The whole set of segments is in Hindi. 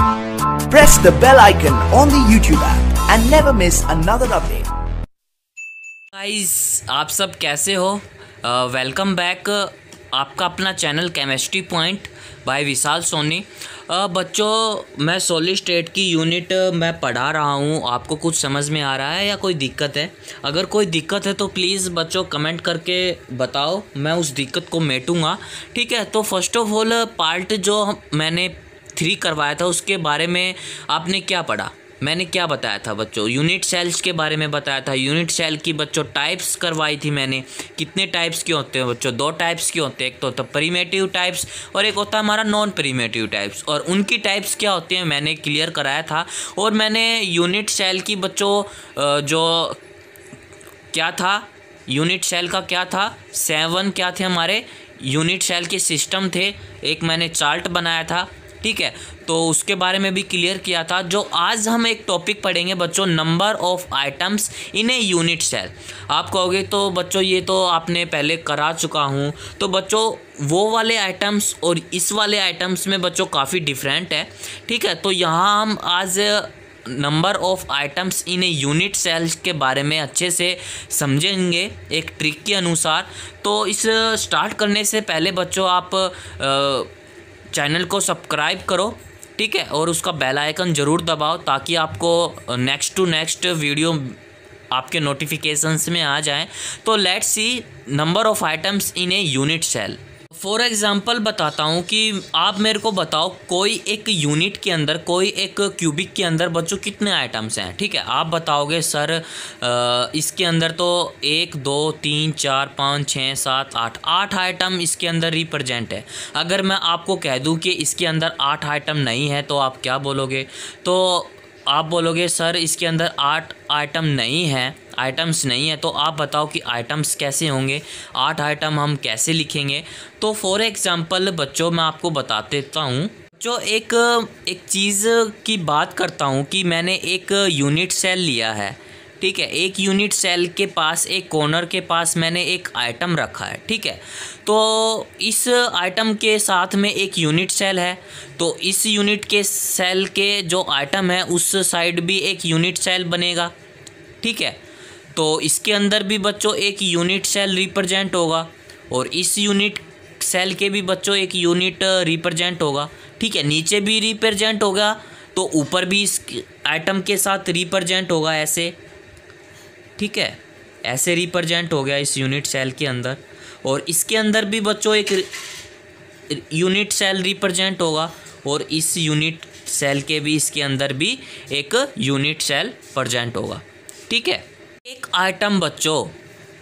Press the bell icon on the YouTube app and never miss another update. Guys, आप सब कैसे हो? वेलकम बैक आपका अपना चैनल केमिस्ट्री पॉइंट बाय विशाल सोनी। बच्चों, मैं सॉलिड स्टेट की यूनिट मैं पढ़ा रहा हूँ। आपको कुछ समझ में आ रहा है या कोई दिक्कत है? अगर कोई दिक्कत है तो प्लीज़ बच्चों कमेंट करके बताओ, मैं उस दिक्कत को मेटूँगा। ठीक है, तो फर्स्ट ऑफ ऑल पार्ट जो मैंने 3 करवाया था उसके बारे में आपने क्या पढ़ा? मैंने क्या बताया था बच्चों? यूनिट सेल्स के बारे में बताया था। यूनिट सेल की बच्चों टाइप्स करवाई थी मैंने। कितने टाइप्स के होते हैं बच्चों? 2 टाइप्स के होते हैं। एक तो होता है प्रीमेटिव टाइप्स और एक होता है हमारा नॉन प्रीमेटिव टाइप्स। और उनकी टाइप्स क्या होती हैं मैंने क्लियर कराया था। और मैंने यूनिट सेल की बच्चों जो क्या था, यूनिट सेल का क्या था, 7 क्या थे हमारे यूनिट सेल के सिस्टम थे। एक मैंने चार्ट बनाया था, ठीक है, तो उसके बारे में भी क्लियर किया था। जो आज हम एक टॉपिक पढ़ेंगे बच्चों, number of items in a unit cell. आप कहोगे तो बच्चों ये तो आपने पहले करा चुका हूँ। तो बच्चों वो वाले आइटम्स और इस वाले आइटम्स में बच्चों काफ़ी डिफरेंट है। ठीक है, तो यहाँ हम आज number of items in a unit cells के बारे में अच्छे से समझेंगे एक ट्रिक के अनुसार। तो इस स्टार्ट करने से पहले बच्चों आप चैनल को सब्सक्राइब करो, ठीक है, और उसका बेल आइकन ज़रूर दबाओ ताकि आपको नेक्स्ट टू नेक्स्ट वीडियो आपके नोटिफिकेशंस में आ जाएं। तो let's see number of items in a unit cell. For example बताता हूँ कि आप मेरे को बताओ कोई एक यूनिट के अंदर, कोई एक क्यूबिक के अंदर बच्चों कितने आइटम्स हैं। ठीक है, आप बताओगे सर इसके अंदर तो 1 2 3 4 5 6 7 8 आइटम इसके अंदर रिप्रेजेंट है। अगर मैं आपको कह दूँ कि इसके अंदर 8 आइटम नहीं है तो आप क्या बोलोगे? तो आप बोलोगे सर इसके अंदर 8 आइटम नहीं है, आइटम्स नहीं है। तो आप बताओ कि आइटम्स कैसे होंगे, 8 आइटम हम कैसे लिखेंगे? तो फॉर एग्ज़ाम्पल बच्चों मैं आपको बता देता हूँ। जो एक चीज़ की बात करता हूँ कि मैंने एक यूनिट सेल लिया है। ठीक है, एक यूनिट सेल के पास एक कॉर्नर के पास मैंने एक आइटम रखा है। ठीक है, तो इस आइटम के साथ में एक यूनिट सेल है। तो इस यूनिट के सेल के जो आइटम है उस साइड भी एक यूनिट सेल बनेगा। ठीक है, तो इसके अंदर भी बच्चों एक यूनिट सेल रिप्रेजेंट होगा और इस यूनिट सेल के भी बच्चों एक यूनिट रिप्रेजेंट होगा। ठीक है, नीचे भी रिप्रेजेंट होगा तो ऊपर भी इस आइटम के साथ रिप्रेजेंट होगा ऐसे। ठीक है, ऐसे रिप्रेजेंट हो गया इस यूनिट सेल के अंदर। और इसके अंदर भी बच्चों एक यूनिट सेल रिप्रेजेंट होगा और इस यूनिट सेल के भी इसके अंदर भी एक यूनिट सेल प्रेजेंट होगा। ठीक है, एक आइटम बच्चों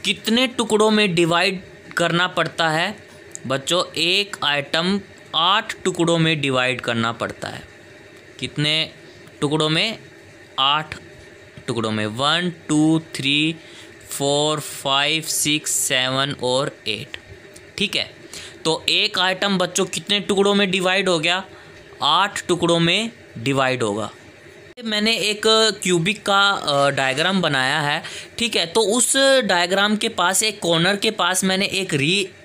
कितने टुकड़ों में डिवाइड करना पड़ता है? बच्चों एक आइटम 8 टुकड़ों में डिवाइड करना पड़ता है। कितने टुकड़ों में? 8 टुकड़ों में। 1 2 3 4 5 6 7 और 8। ठीक है, तो एक आइटम बच्चों कितने टुकड़ों में डिवाइड हो गया? 8 टुकड़ों में डिवाइड होगा। मैंने एक क्यूबिक का डायग्राम बनाया है। ठीक है, तो उस डायग्राम के पास एक कॉर्नर के पास मैंने एक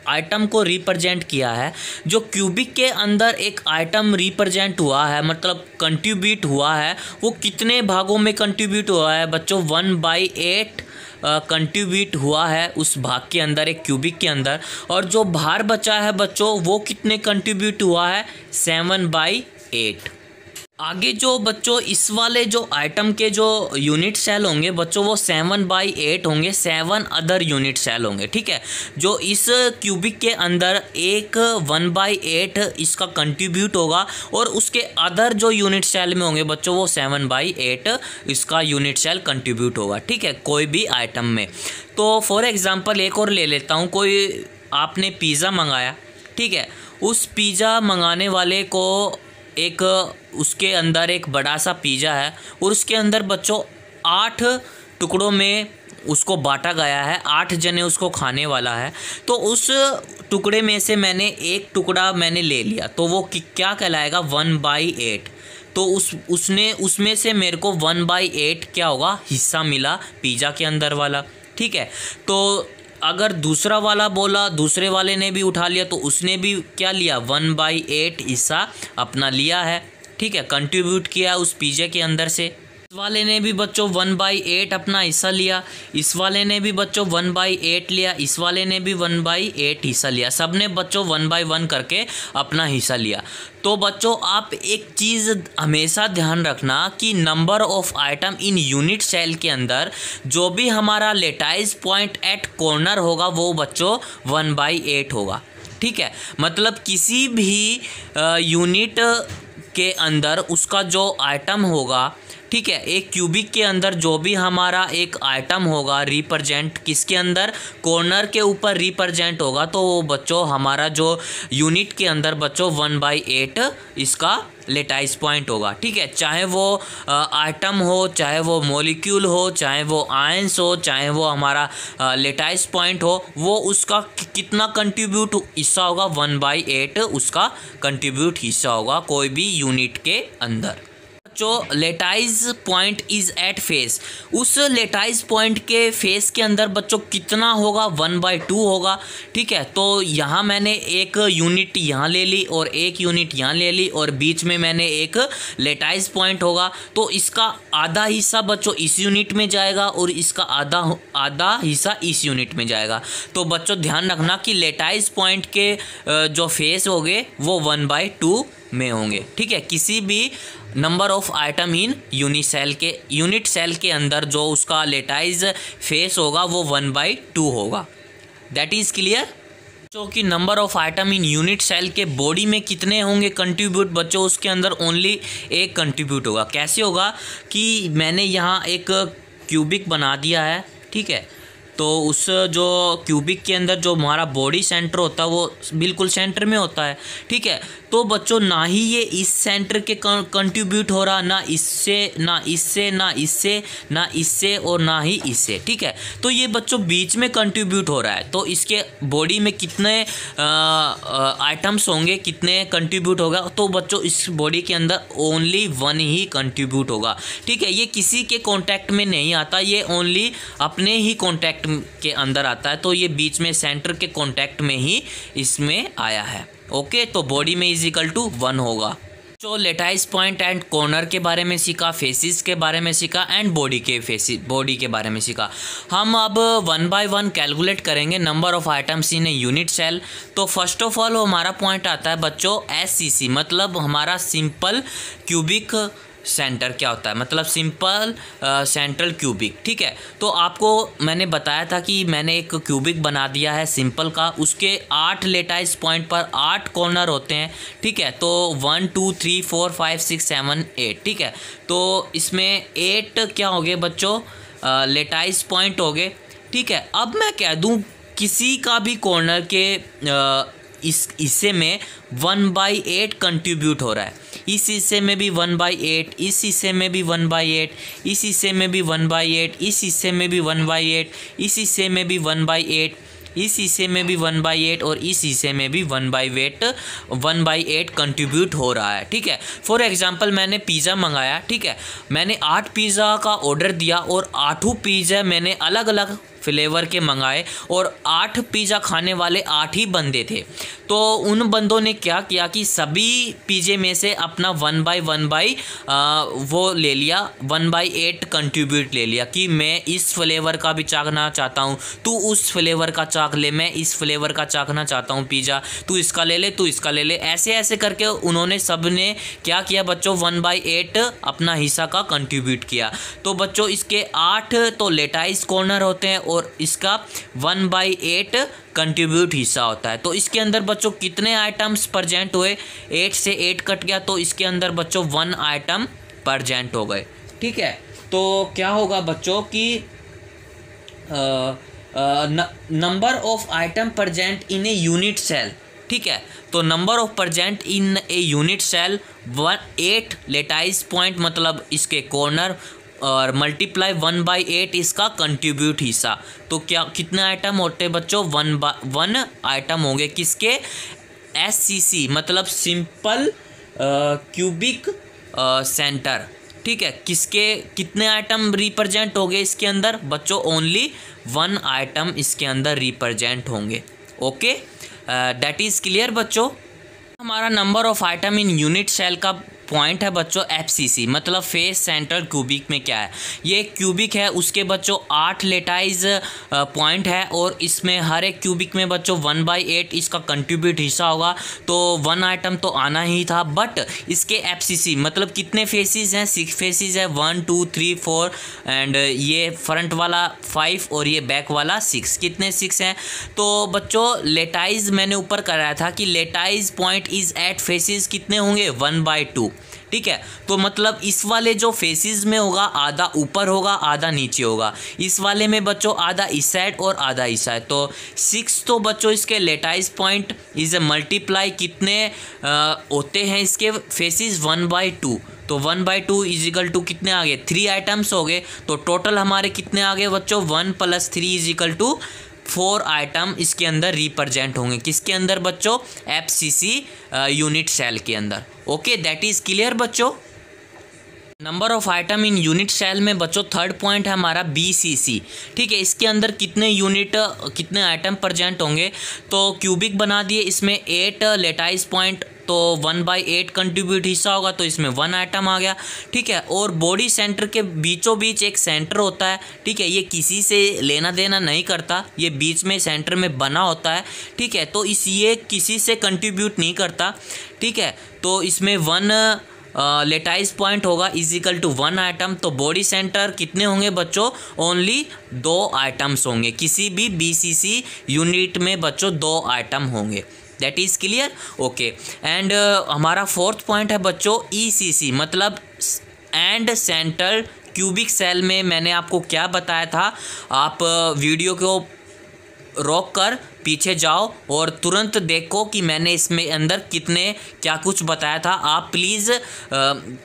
आइटम को रिप्रेजेंट किया है। जो क्यूबिक के अंदर एक आइटम रिप्रेजेंट हुआ है, मतलब कंट्रीब्यूट हुआ है, वो कितने भागों में कंट्रीब्यूट हुआ है बच्चों? 1/8 कंट्रीब्यूट हुआ है उस भाग के अंदर, एक क्यूबिक के अंदर। और जो बाहर बचा है बच्चों वो कितने कंट्रीब्यूट हुआ है? 7/8। आगे जो बच्चों इस वाले जो आइटम के जो यूनिट सेल होंगे बच्चों वो 7/8 होंगे, 7 अदर यूनिट सेल होंगे। ठीक है, जो इस क्यूबिक के अंदर एक 1/8 इसका कंट्रीब्यूट होगा और उसके अदर जो यूनिट सेल में होंगे बच्चों वो 7/8 इसका यूनिट सेल कंट्रीब्यूट होगा। ठीक है, कोई भी आइटम में। तो फॉर एग्ज़ाम्पल एक और ले लेता हूँ। कोई आपने पिज़्ज़ा मंगाया। ठीक है, उस पिज़्ज़ा मंगाने वाले को एक उसके अंदर एक बड़ा सा पिज़्ज़ा है और उसके अंदर बच्चों 8 टुकड़ों में उसको बांटा गया है। 8 जने उसको खाने वाला है। तो उस टुकड़े में से मैंने एक टुकड़ा मैंने ले लिया तो वो क्या कहलाएगा? 1/8। तो उसमें से मेरे को 1/8 क्या होगा? हिस्सा मिला पिज़्ज़ा के अंदर वाला। ठीक है, तो अगर दूसरा वाला बोला, दूसरे वाले ने भी उठा लिया तो उसने भी क्या लिया? 1/8 हिस्सा अपना लिया है। ठीक है, कंट्रीब्यूट किया उस पीजे के अंदर से। इस वाले ने भी बच्चों 1/8 अपना हिस्सा लिया, इस वाले ने भी बच्चों 1/8 लिया, इस वाले ने भी 1/8 हिस्सा लिया, सब ने बच्चों 1/1 करके अपना हिस्सा लिया। तो बच्चों आप एक चीज़ हमेशा ध्यान रखना कि number of item in unit cell के अंदर जो भी हमारा लेटाइज पॉइंट एट कॉर्नर होगा वो बच्चों 1/8 होगा। ठीक है, मतलब किसी भी यूनिट के अंदर उसका जो आइटम होगा, ठीक है, एक क्यूबिक के अंदर जो भी हमारा एक आइटम होगा रिप्रेजेंट किसके अंदर, कॉर्नर के ऊपर रिप्रेजेंट होगा, तो वो बच्चों हमारा जो यूनिट के अंदर बच्चों 1/8 इसका लेटाइज पॉइंट होगा। ठीक है, चाहे वो आइटम हो, चाहे वो मॉलिक्यूल हो, चाहे वो आयंस हो, चाहे वो हमारा लेटाइज पॉइंट हो, वो उसका कितना कंट्रीब्यूट हिस्सा होगा, 1/8 उसका कंट्रीब्यूट हिस्सा होगा कोई भी यूनिट के अंदर। जो लेटाइज पॉइंट इज एट फेस, उस लेटाइज पॉइंट के फेस के अंदर बच्चों कितना होगा, 1/2 होगा। ठीक है, तो यहाँ मैंने एक यूनिट यहाँ ले ली और एक यूनिट यहाँ ले ली और बीच में मैंने एक लेटाइज पॉइंट होगा, तो इसका आधा हिस्सा बच्चों इस यूनिट में जाएगा और इसका आधा हिस्सा इस यूनिट में जाएगा। तो बच्चों ध्यान रखना कि लेटाइज पॉइंट के जो फेस होंगे वो 1/2 में होंगे। ठीक है, किसी भी number of item in unit cell के अंदर जो उसका लेटाइज फेस होगा वो 1/2 होगा। That is clear. जो कि number of item in unit cell के बॉडी में कितने होंगे कंट्रीब्यूट बच्चों, उसके अंदर ओनली एक कंट्रीब्यूट होगा। कैसे होगा कि मैंने यहाँ एक क्यूबिक बना दिया है, ठीक है, तो उस जो क्यूबिक के अंदर जो हमारा बॉडी सेंटर होता है वो बिल्कुल सेंटर में होता है। ठीक है, तो बच्चों ना ही ये इस सेंटर के कंट्रीब्यूट हो रहा, ना इससे ना इससे ना इससे ना इससे और ना ही इससे। ठीक है, तो ये बच्चों बीच में कंट्रीब्यूट हो रहा है। तो इसके बॉडी में कितने आइटम्स होंगे, कितने कंट्रीब्यूट होगा, तो बच्चों इस बॉडी के अंदर ओनली 1 ही कंट्रीब्यूट होगा। ठीक है, ये किसी के कॉन्टैक्ट में नहीं आता, ये ओनली अपने ही कॉन्टैक्ट के अंदर आता है। तो ये बीच में सेंटर के कॉन्टैक्ट में ही इसमें आया है। ओके, तो बॉडी में इज इक्वल टू 1 होगा। तो लेटाइज पॉइंट एंड कॉर्नर के बारे में सीखा, फेसिस के बारे में सीखा एंड बॉडी के बारे में सीखा। हम अब 1 by 1 कैलकुलेट करेंगे number of items in a unit cell. तो फर्स्ट ऑफ ऑल हमारा पॉइंट आता है बच्चों SCC, मतलब हमारा सिंपल क्यूबिक सेंटर क्या होता है, मतलब सिंपल सेंट्रल क्यूबिक। ठीक है, तो आपको मैंने बताया था कि मैंने एक क्यूबिक बना दिया है सिंपल का, उसके 8 लेटाइज पॉइंट पर 8 कॉर्नर होते हैं। ठीक है, तो 1 2 3 4 5 6 7 8। ठीक है, तो इसमें 8 क्या हो गए बच्चों, लेटाइज पॉइंट हो गए। ठीक है, अब मैं कह दूं किसी का भी कॉर्नर के इस हिस्से में 1/8 कंट्रीब्यूट हो रहा है, इस हिस्से में भी 1/8, इस हिस्से में भी 1/8, इस हिस्से में भी 1/8, इस हिस्से में भी 1/8, इस हिस्से में भी 1/8, इस हिस्से में भी 1/8 और इस हिस्से में भी 1/8 कंट्रीब्यूट हो रहा है। ठीक है, फॉर एग्जांपल मैंने पिज़्ज़ा मंगाया। ठीक है, मैंने 8 पिज़्ज़ा का ऑर्डर दिया और 8 पिज़्ज़ा मैंने अलग अलग फ्लेवर के मंगाए और 8 पिज़्ज़ा खाने वाले 8 ही बंदे थे। तो उन बंदों ने क्या किया कि सभी पिज़्ज़े में से अपना 1/1 वो ले लिया, 1/8 कंट्रीब्यूट ले लिया कि मैं इस फ्लेवर का भी चाखना चाहता हूँ, तू उस फ्लेवर का चाख ले, मैं इस फ्लेवर का चाखना चाहता हूँ पिज़्ज़ा, तू इसका ले ले, तू इसका ले ले। ऐसे ऐसे करके उन्होंने सब ने क्या किया बच्चों, 1/8 अपना हिस्सा का कंट्रीब्यूट किया। तो बच्चों इसके 8 तो लेटाइज कॉर्नर होते हैं और इसका 1/8 कंट्रीब्यूट हिस्सा होता है। तो इसके अंदर बच्चों कितने आइटम्स प्रेजेंट हुए, 8 से 8 कट गया, तो इसके अंदर बच्चों 1 आइटम प्रेजेंट हो गए। ठीक है, तो क्या होगा बच्चों कि number of item present in a unit cell. ठीक है, तो number of present in a unit cell 8 lattice point, मतलब इसके कॉर्नर, और मल्टीप्लाई 1/8 इसका कंट्रीब्यूट हिस्सा। तो क्या कितने आइटम होते हैं बच्चों, 1 आइटम होंगे किसके, SCC, मतलब सिंपल क्यूबिक सेंटर। ठीक है, किसके कितने आइटम रिप्रेजेंट होंगे इसके अंदर बच्चों, ओनली 1 आइटम इसके अंदर रिप्रेजेंट होंगे। ओके, दैट इज़ क्लियर बच्चों। हमारा number of item in unit cell का पॉइंट है बच्चों FCC, मतलब फेस सेंटर क्यूबिक में क्या है, ये क्यूबिक है, उसके बच्चों 8 लेटाइज पॉइंट है और इसमें हर एक क्यूबिक में बच्चों 1/8 इसका कंट्रीब्यूट हिस्सा होगा, तो 1 आइटम तो आना ही था। बट इसके FCC मतलब कितने फेसिस हैं, 6 फेसिस है, 1 2 3 4 एंड ये फ्रंट वाला 5 और ये बैक वाला 6, कितने 6 हैं। तो बच्चों लेटाइज मैंने ऊपर कराया था कि लेटाइज पॉइंट इज एट फेसिस कितने होंगे 1/2, ठीक है। तो मतलब इस वाले जो फेसिस में होगा आधा ऊपर होगा आधा नीचे होगा, इस वाले में बच्चों आधा इस साइड और आधा इस साइड, तो 6 तो बच्चों इसके लेटाइज पॉइंट इज मल्टीप्लाई कितने होते हैं इसके फेसिस 1/2, तो 1/2 इज इक्वल टू कितने आ गए 3 आइटम्स हो गए, तो टोटल हमारे कितने आ गए बच्चों 1 + 3 इज इक्वल टू 4 आइटम इसके अंदर रिप्रेजेंट होंगे, किसके अंदर बच्चों FCC यूनिट सेल के अंदर। ओके, दैट इज क्लियर बच्चों। Number of item in unit cell में बच्चों थर्ड पॉइंट है हमारा BCC, ठीक है। इसके अंदर कितने यूनिट कितने आइटम प्रेजेंट होंगे, तो क्यूबिक बना दिए, इसमें 8 लेटाइज पॉइंट, तो 1/8 कंट्रीब्यूट हिस्सा होगा, तो इसमें 1 आइटम आ गया, ठीक है। और बॉडी सेंटर के बीचों बीच एक सेंटर होता है, ठीक है, ये किसी से लेना देना नहीं करता, ये बीच में सेंटर में बना होता है, ठीक है। तो ये किसी से कंट्रीब्यूट नहीं करता, ठीक है। तो इसमें 1 लेटाइज पॉइंट होगा इज इक्वल टू 1 आइटम, तो बॉडी सेंटर कितने होंगे बच्चों ओनली 2 आइटम्स होंगे, किसी भी BCC यूनिट में बच्चों 2 आइटम होंगे, that is clear. Okay, and हमारा फोर्थ पॉइंट है बच्चों ECC, मतलब एंड सेंटर क्यूबिक सेल में मैंने आपको क्या बताया था, आप वीडियो को रोक कर पीछे जाओ और तुरंत देखो कि मैंने इसमें अंदर कितने क्या कुछ बताया था। आप प्लीज़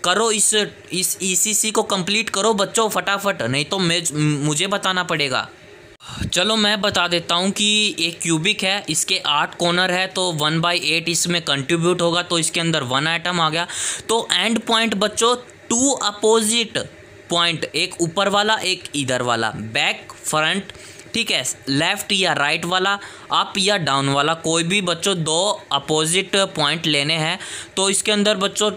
करो इस ECC को कंप्लीट करो बच्चों फटाफट, नहीं तो मुझे बताना पड़ेगा। चलो मैं बता देता हूँ कि एक क्यूबिक है, इसके 8 कॉर्नर है, तो 1/8 इसमें कंट्रीब्यूट होगा, तो इसके अंदर 1 आइटम आ गया। तो एंड पॉइंट बच्चों 2 अपोजिट पॉइंट, एक ऊपर वाला एक इधर वाला, बैक फ्रंट, ठीक है, लेफ्ट या राइट वाला, अप या डाउन वाला, कोई भी बच्चों 2 अपोजिट पॉइंट लेने हैं। तो इसके अंदर बच्चों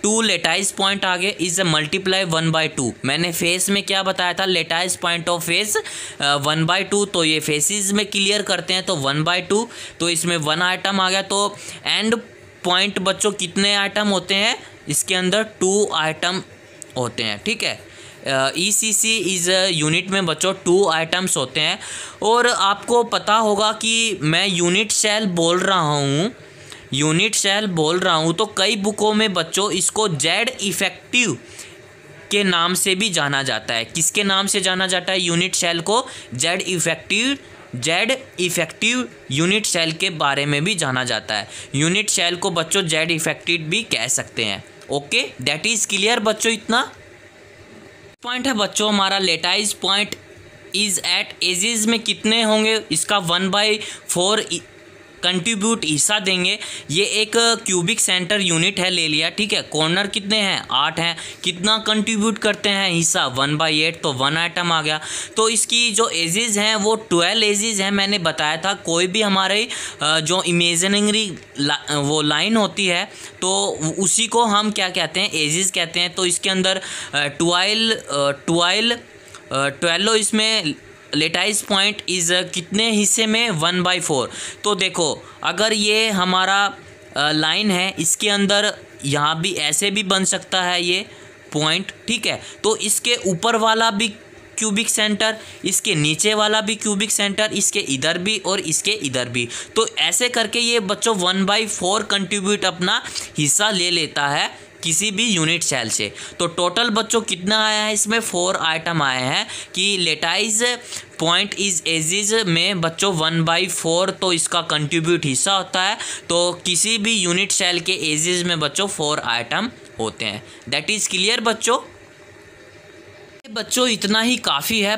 2 लेटाइज पॉइंट आ गए इज मल्टीप्लाई 1/2। मैंने फेस में क्या बताया था, लेटाइज पॉइंट ऑफ फेस 1/2, तो ये फेसिस में क्लियर करते हैं, तो 1/2, तो इसमें 1 आइटम आ गया। तो एंड पॉइंट बच्चों कितने आइटम होते हैं, इसके अंदर 2 आइटम होते हैं, ठीक है। ECC इज यूनिट में बच्चों 2 आइटम्स होते हैं। और आपको पता होगा कि मैं यूनिट सेल बोल रहा हूँ, तो कई बुकों में बच्चों इसको Z इफेक्टिव के नाम से भी जाना जाता है। किसके नाम से जाना जाता है यूनिट सेल को, Z इफेक्टिव यूनिट सेल के बारे में भी जाना जाता है। यूनिट सेल को बच्चों Z इफेक्टिव भी कह सकते हैं। ओके, दैट इज क्लियर बच्चों। इतना पॉइंट है बच्चों हमारा लेटाइज पॉइंट इज एट एजेस में कितने होंगे, इसका 1/4 कंट्रीब्यूट हिस्सा देंगे। ये एक क्यूबिक सेंटर यूनिट है, ले लिया, ठीक है। कॉर्नर कितने हैं 8 हैं, कितना कंट्रीब्यूट करते हैं हिस्सा 1/8, तो 1 आइटम आ गया। तो इसकी जो एजेस हैं वो 12 एजेस हैं, मैंने बताया था। कोई भी हमारे जो इमेजिनरी वो लाइन होती है तो उसी को हम क्या कहते हैं, एजेस कहते हैं। तो इसके अंदर 12 इसमें लेटाइज पॉइंट इज कितने हिस्से में 1/4। तो देखो अगर ये हमारा लाइन है, इसके अंदर यहाँ भी ऐसे भी बन सकता है ये पॉइंट, ठीक है। तो इसके ऊपर वाला भी क्यूबिक सेंटर, इसके नीचे वाला भी क्यूबिक सेंटर, इसके इधर भी और इसके इधर भी, तो ऐसे करके ये बच्चों 1/4 कंट्रीब्यूट अपना हिस्सा ले लेता है किसी भी यूनिट सेल से। तो टोटल बच्चों कितना आया है, इसमें 4 आइटम आए हैं कि लेटाइज पॉइंट इज एजेस में बच्चों 1/4 तो इसका कंट्रीब्यूट हिस्सा होता है। तो किसी भी यूनिट सेल के एजेस में बच्चों 4 आइटम होते हैं। दैट इज क्लियर बच्चों। बच्चों इतना ही काफ़ी है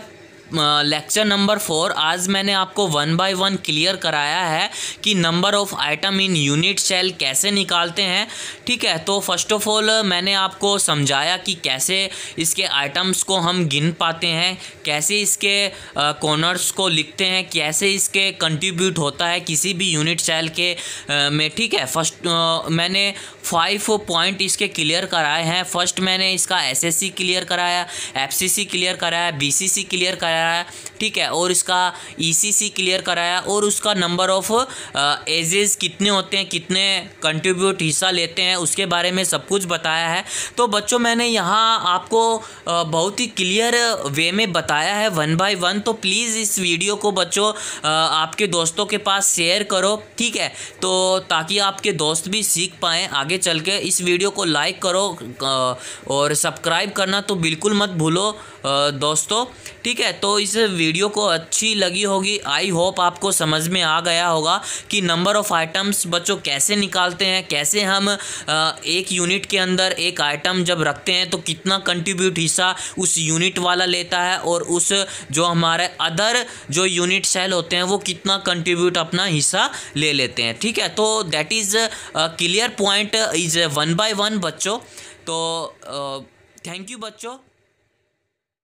लेक्चर नंबर 4 आज मैंने आपको 1 बाय 1 क्लियर कराया है कि number of item in unit cell कैसे निकालते हैं। ठीक है, तो फर्स्ट ऑफ ऑल मैंने आपको समझाया कि कैसे इसके आइटम्स को हम गिन पाते हैं, कैसे इसके कॉर्नर्स को लिखते हैं, कैसे इसके कंट्रीब्यूट होता है किसी भी यूनिट सेल के में। ठीक है, फर्स्ट मैंने 5 पॉइंट इसके क्लियर कराए हैं। फर्स्ट मैंने इसका एसएससी क्लियर कराया, एफसीसी क्लियर कराया, बीसीसी क्लियर कराया, ठीक है, और इसका ईसीसी क्लियर कराया, और उसका नंबर ऑफ एजेस कितने होते हैं, कितने कंट्रीब्यूट हिस्सा लेते हैं, उसके बारे में सब कुछ बताया है। तो बच्चों मैंने यहाँ आपको बहुत ही क्लियर वे में बताया है 1 बाय 1। तो प्लीज़ इस वीडियो को बच्चों आपके दोस्तों के पास शेयर करो, ठीक है, तो ताकि आपके दोस्त भी सीख पाएँ आगे चल के। इस वीडियो को लाइक करो और सब्सक्राइब करना तो बिल्कुल मत भूलो दोस्तों, ठीक है। तो इस वीडियो को अच्छी लगी होगी, आई होप आपको समझ में आ गया होगा कि नंबर ऑफ़ आइटम्स बच्चों कैसे निकालते हैं, कैसे हम एक यूनिट के अंदर एक आइटम जब रखते हैं तो कितना कंट्रीब्यूट हिस्सा उस यूनिट वाला लेता है, और उस जो हमारे अदर जो यूनिट सेल होते हैं वो कितना कंट्रीब्यूट अपना हिस्सा ले लेते हैं। ठीक है, तो that is clear point is 1 by 1 बच्चों। तो थैंक यू बच्चों।